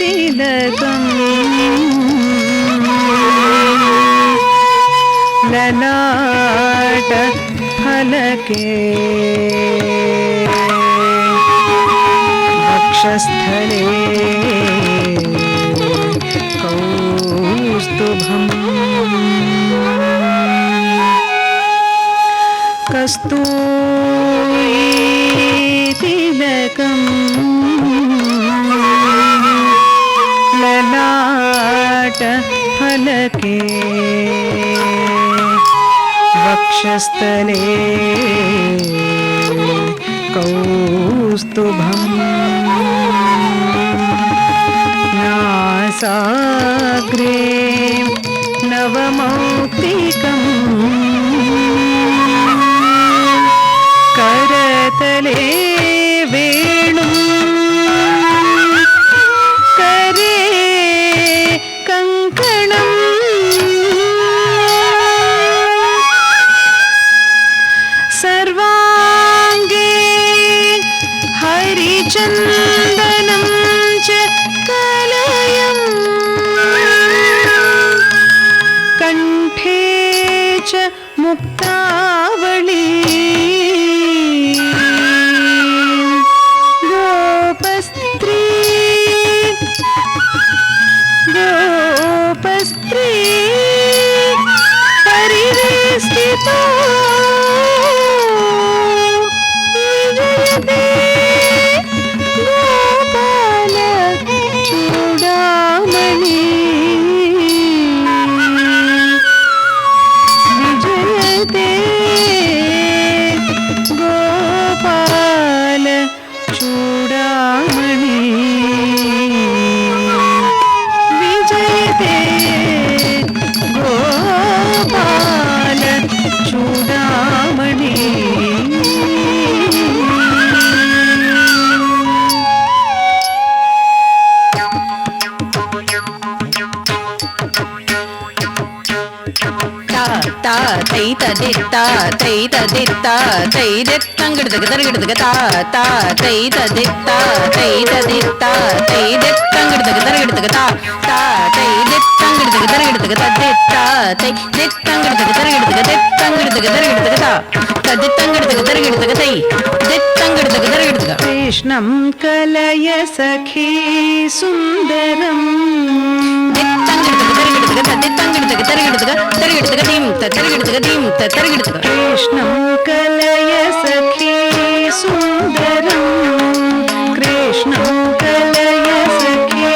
कस्तूरीतिलकम् ललाट फलके वक्षस्थले कौस्तुभम् कस्तूरीतिलकम् ललाट फलके वक्षस्थले कौस्तुभम् नासाग्रे नवमौक्तिकम् करतले वेणुं करे कंकणम् सर्वांगे हरिचन्दनं च कलयम् कंठे च मुक्तावली गोपस्त्री परिवेष्टितो विजयते गोपाल चूडामणि विजयते गोपाल चूडामणि विजयते गोपाल चूडामणि तै तदित्ता तै तदित्ता तै दित्तंगिडदगदरगिडदग ता ता तै तदित्ता तै तदित्ता तै दित्तंगिडदगदरगिडदग ता ता तै दित्तंगिडदगदरगिडदग तदित्ता तै दित्तंगिडदगदरगिडदग दित्तंगिडदगदरगिडदग ता तदित्तंगिडदगदरगिडदग तै दित्तंगिडदगदरगिडदग कृष्णं कलय सखी सुन्दरम् कृष्णं कलय सखी सुन्दरम् कृष्णं कलय सखी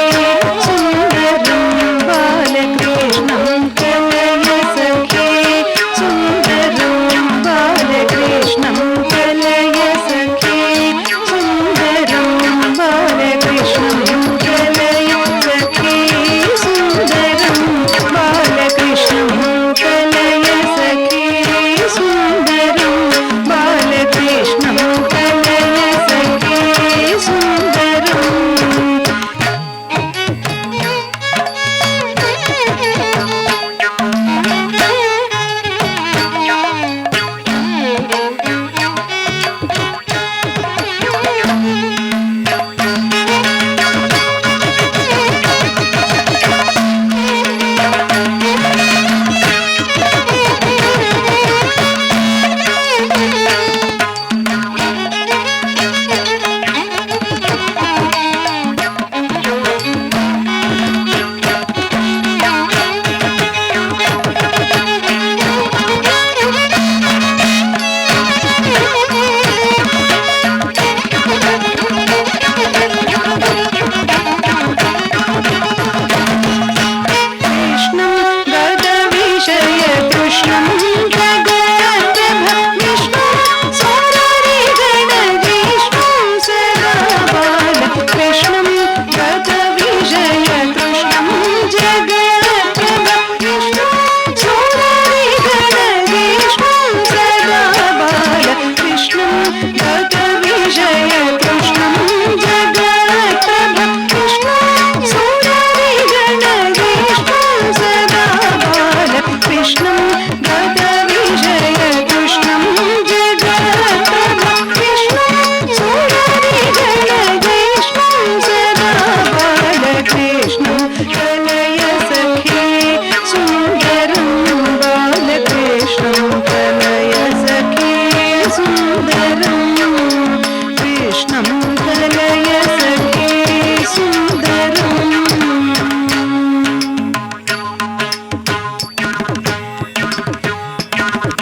सुन्दरम् बालकृष्णं कलय सखी सुन्दरम् बालकृष्णं कलय सखी सुन्दरम् बालकृष्णं कलय सखी सुन्दरम् बालकृष्णं कलय सखी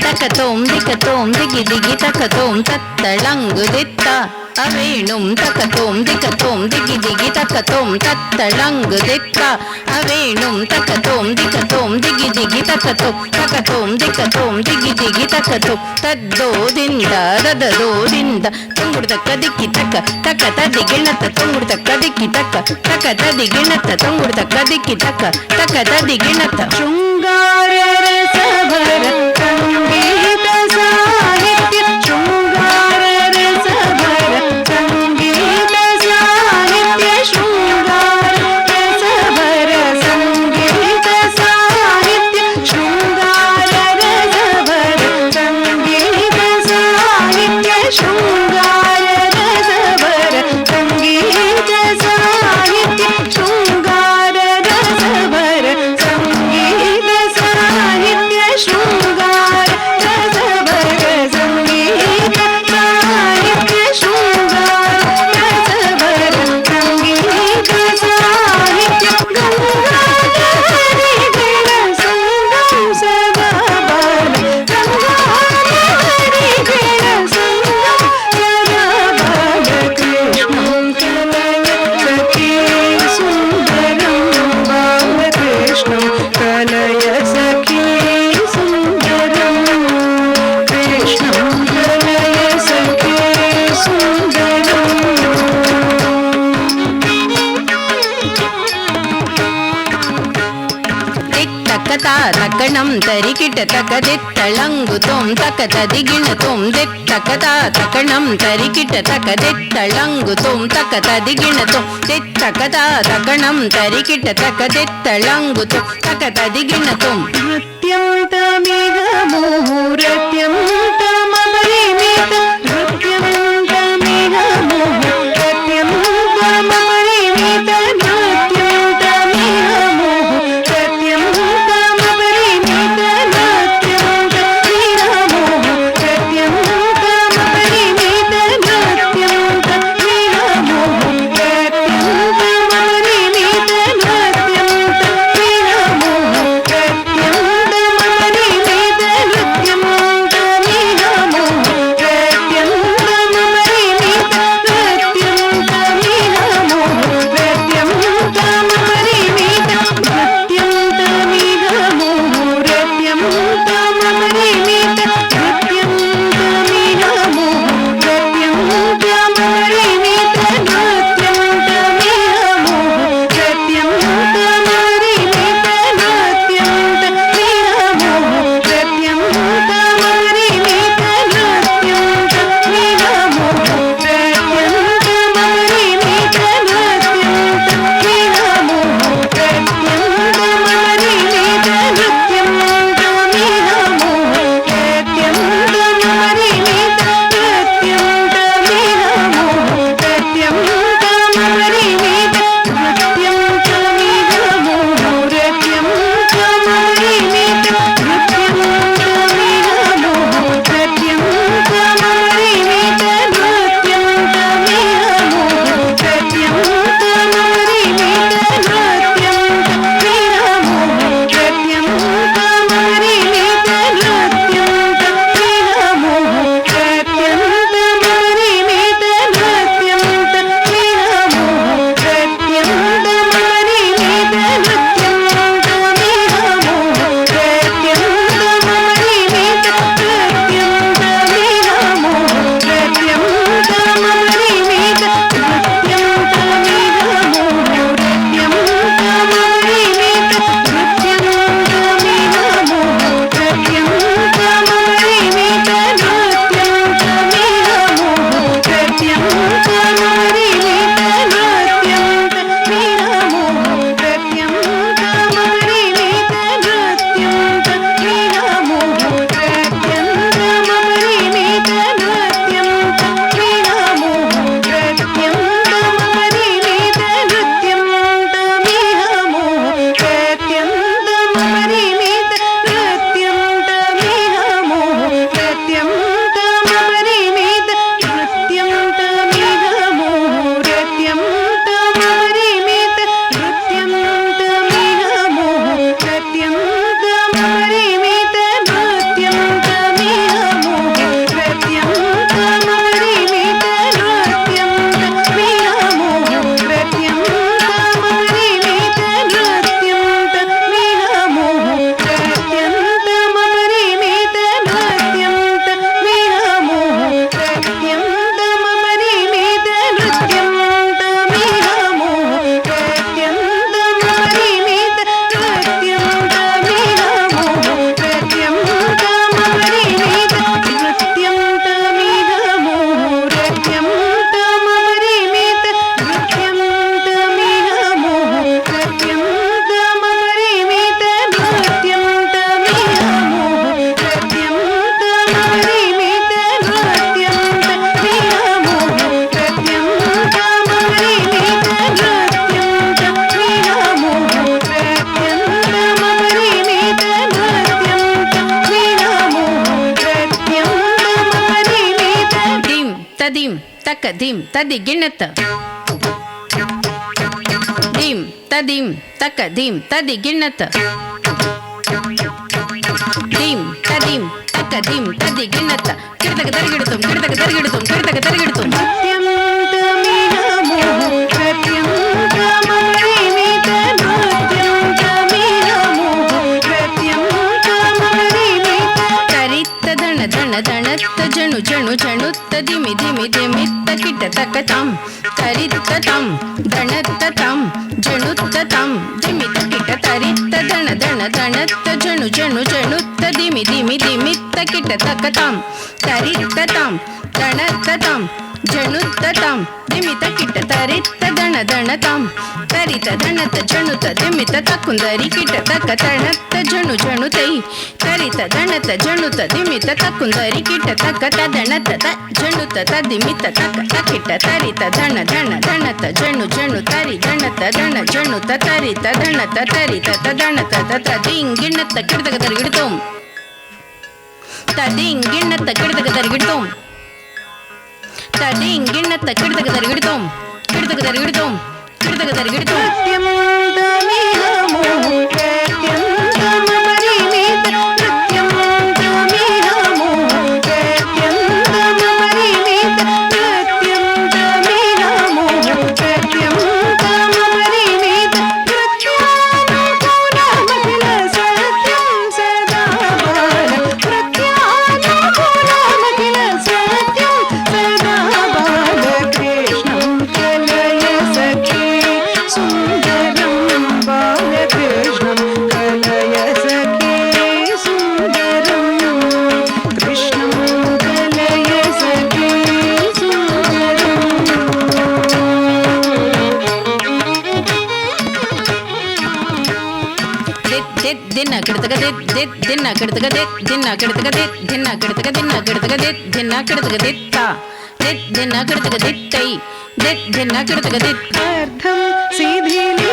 తకతోం దికతోం దిగి దిగి తకతోం తత్తళంగు దిత్త అవేణుం తకతోం దికతోం దిగి దిగి తకతోం తత్తళంగు దిత్త అవేణుం తకతోం దికతోం దిగి దిగి తకతోం తకతోం దికతోం దిగి దిగి తకతోం తద్దోದಿಂದ దదదోದಿಂದ తుంగుడు తక్క దిక్కి తక్క తక్క తది గిణత తుంగుడు తక్క దిక్కి తక్క తక్క తది గిణత తుంగుడు తక్క దిక్కి తక్క తక్క తది గిణత ಶೃಂಗಾರ ರಸಭರ ಸಂಗೀತ ಸಾಹಿತ್ಯ ಶೃಂಗಾರ ರಸಭರ ಸಂಗೀತ ಸಾಹಿತ್ಯ ಶೃಂಗಾರ ರಸಭರ ಸಂಗೀತ ಸಾಹಿತ್ಯ ಶೃಂಗಾರ ರಸಭರ ಸಂಗೀತ ಸಾಹಿತ್ಯ ಶೃಂಗಾರ ರಸಭರ ಸಂಗೀತ ಸಾಹಿತ್ಯ ಶೃಂಗಾರ ರಸಭರ ಸಂಗೀತ ಸಾಹಿತ್ಯ ಶೃಂಗಾರ ರಸಭರ ಸಂಗೀತ ಸಾಹಿತ್ಯ ಶೃಂಗಾರ ರಸಭರ ಸಂಗೀತ ಸಾಹಿತ್ಯ ಗಂಗಾಧರಿಗಳ ಸಂಗಂ ಸದಾ ಬಾಲ ಗಂಗಾಧರಿಗಳ ಸಂಗಂ ಸದಾ ಬಾಲ ಕೃಷ್ಣಂ ಕಲಯ ಸಖಿ ಸುಂದರಂ ಬಾಲಕೃಷ್ಣಂ ಕಲಯ ಸಖಿ ಸುಂದರಂ ಕೃಷ್ಣಂ ಕಲಯ ಸಖಿ ಸುಂದರಂ ದಿತ್ತಕತಾ ತಕಣಂ ತರಿಕಿಟ ತಕ ದಿತ್ತಳಂಗು ತೋಂ ತಕ ತದಿಗಿಣ ತೋಂ ದಿತ್ತಕತಾ ತಕಣಂ ತರಿಕಿಟ ತಕ ದಿತ್ತಳಂಗು ತೋಂ ತಕ ತದಿಗಿಣ ತೋಂ ದಿತ್ತಕತಾ ತಕಣಂ ತರಿಕಿಟ ತಕ ದಿತ್ತಳಂಗು ತೋಂ ತಕ ತದಿಗಿಣ ತೋಂ ನೃತ್ಯಂತಮಿಹ ಮುಹುರತ್ಯಂತಮಪರಿಮಿತ ನೃತ್ಯಂತಮಿಹ ಮುಹುರತ್ಯಂತಮಪರಿಮಿತ ನೃತ್ಯಂತಮಿಹ ಮುಹುರತ್ಯಂತಮಪರಿಮಿತ ನೃತ್ಯಂತಮಿಹ ಮುಹುರತ್ಯಂತಮಪರಿಮಿತ ನೃತ್ಯಂತಮಿಹ ಮುಹುರತ್ಯಂತಮಪರಿಮಿತ ನೃತ್ಯಂತಮಿಹ ಮುಹುರತ್ಯಂತಮಪರಿಮಿತ ಧೀಂ ತದಿ ಗಿಣ್ಣತ ಧೀಂ ತದೀಂ ತಕ ಧೀಂ ತದಿ ಗಿಣ್ಣತ ಧೀಂ ತದೀಂ ತಕ ಧೀಂ ತದಿ ಗಿಣ್ಣತ ಕಿಡತಕ ತರಗಿಡುತ್ತುಂ ಕಿಡತಕ ತರಗಿಡುತ್ತುಂ ಕಿಡತಕ ತರಗಿಡುತ್ತುಂ ದಣತ್ತ ಜಣು ಜಣು ಜಣುತ್ತ ದಿಮಿ ದಿಮಿ ದಿಮಿತ್ತ ಕಿಟ ತಕ ತಾಂ ತರಿತ್ತ ತಾಂ ದಣತ್ತ ತಾಂ ಜಣುತ್ತ ತಾಂ ದಿಮಿತ ಕಿಟ ತರಿತ್ತ ದಣ ದಣ ದಣತ್ತ ಜಣು ಜಣು ಜಣುತ್ತ ದಿಮಿ ದಿಮಿ ದಿಮಿತ್ತ ಕಿಟ ತಕ ತಾಂ ತರಿತ್ತ ತಾಂ ದಣತ್ತ ತಾಂ ಜಣುತ್ತ ತಾಂ ದಿಮಿತ ಕಿಟ ತರಿತ್ತ ದಣ ದಣ ತಾಂ ತರಿತ ದಣತ ಜಣುತ ದಿಮಿತ ತಕ್ಕುಂದರಿ ಕಿಟ ತಕ ತಣತ್ತ ಜಣು ಜಣುತೈ ತರಿತ ದಣತ ಜಣುತ ದಿಮಿತ ತಕ್ಕುಂದರಿ ಕಿಟ ತಕ ತದಣತ ತ ಜಣುತ ತದಿಮಿತ ತಕ ತಕಿಟ ತರಿತ ದಣ ದಣ ದಣತ ಜಣು ಜಣು ತರಿ ದಣತ ದಣ ಜಣುತ ತರಿತ ದಣತ ತರಿತ ತದಣತ ತದಿಂಗಿಣ್ಣತ್ತ ಕಿಡತಕ ತರಗಿಡ್ತೋಂ ತದಿಂಗಿಣ್ಣತ್ತ ಕಿಡತಕ ತರಗಿಡ್ತೋಂ ತದಿಂಗಿಣ್ಣತ್ತ ಕಿಡತಕ ತರಗಿಡ್ತೋಂ ಕಿಡತಕ ತರಗಿಡ್ತೋಂ ಕಿಡತಕ ತರಗಿಡ್ತೋಂ ದಿನ ಕಿಡತಕ ದಿನ ಕಿಡತಕ ದಿನ ಕಿಡತಕ ದಿನ ಕಿಡತಕ ದಿನ ಕಿಡತಕ ದಿನ ಕಿಡತಕ ದಿತ್ತ ದಿನ ಕಿಡತಕ ದಿತ್ತೈ ದಿನ ಕಿಡತಕ ದಿತ್ತ ಅರ್ಥಂ ಸಿದ್ಧಿಲಿ